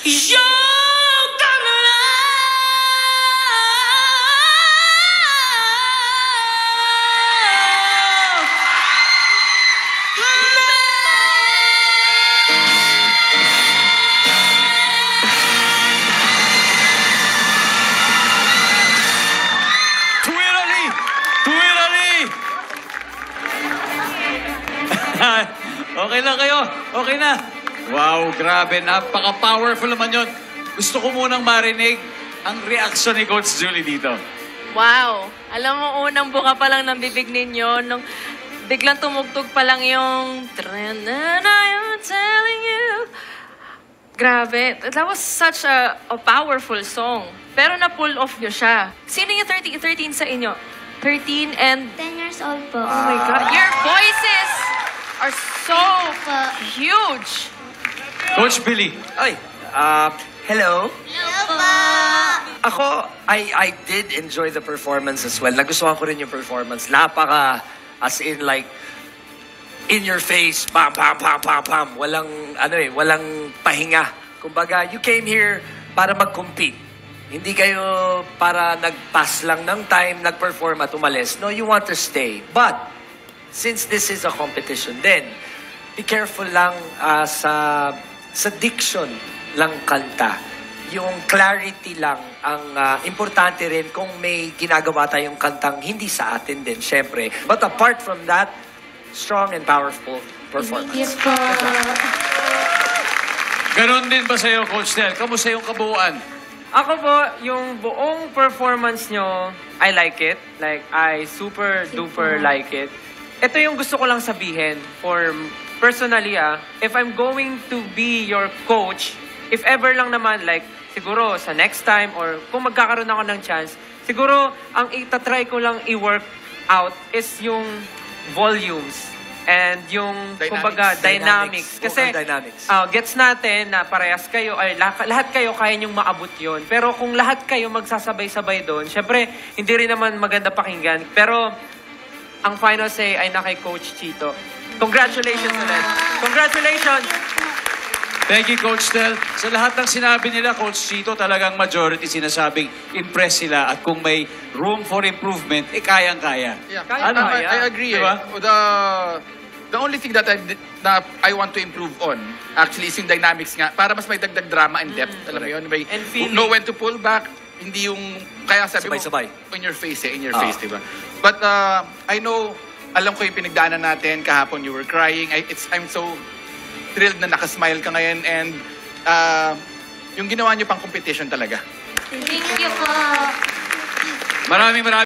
You're gonna Twirly! Twirly! Okay lang kayo. Okay na. Wow, grabe. Napaka-powerful naman yun. Gusto ko munang marinig ang reaksyon ni Coach Julie dito. Wow! Alam mo, unang buka pa lang ng bibig ninyo, nung biglang tumugtog pa lang yung "And I'm telling you." Grabe. That was such a powerful song. Pero na-pull off nyo siya. Sino yung 13 sa inyo? 13 and... 10 years old po. Oh my God. Your voices are so huge. Coach Billy. Ay, hello. Hello po. Ako, I did enjoy the performance as well. Nagustuhan ko rin yung performance. Napaka, as in like, in your face, pam, pam, pam, pam, pam. Walang pahinga. Kumbaga, you came here para mag-compete. Hindi kayo para nag-pass lang ng time, nag-perform at umalis. No, you want to stay. But, since this is a competition then, be careful lang sa diction lang kanta. Yung clarity lang ang importante rin kung may ginagawa tayong kantang hindi sa atin din, syempre. But apart from that, strong and powerful performance. Thank you po. Ganon din ba sa'yo, Coach Tel? Kamusta yung kabuuan? Ako po, yung buong performance nyo, I like it. Like, I super duper like it. Ito yung gusto ko lang sabihin for personally, if I'm going to be your coach, if ever lang naman, like, siguro sa next time or kung magkakaroon ako ng chance, siguro ang itatry ko lang i-work out is yung volumes and yung, kumbaga, dynamics. Kasi, dynamics. gets natin na parehas kayo, ay lahat kayo kaya nyong maabot yon. Pero kung lahat kayo magsasabay-sabay doon, syempre, hindi rin naman maganda pakinggan. Pero, ang final say ay na kay Coach Chito. Congratulations ulit. Congratulations! Thank you, Coach Tel. Sa lahat ng sinabi nila, Coach Chito, talagang majority sinasabing impress sila at kung may room for improvement, kayang-kaya. Yeah. Ano, I agree. Diba? The only thing that I want to improve on actually is yung dynamics nga para mas may dagdag drama and depth. Alam mo yun? May And feeling. know when to pull back. Hindi yung kaya sabi Sabay-sabay. mo in your face in your face, diba? But I know, alam ko yung pinagdaanan natin kahapon, you were crying. I'm so thrilled na nakasmile ka ngayon and yung ginawa niyo pang competition talaga. Thank you po. Maraming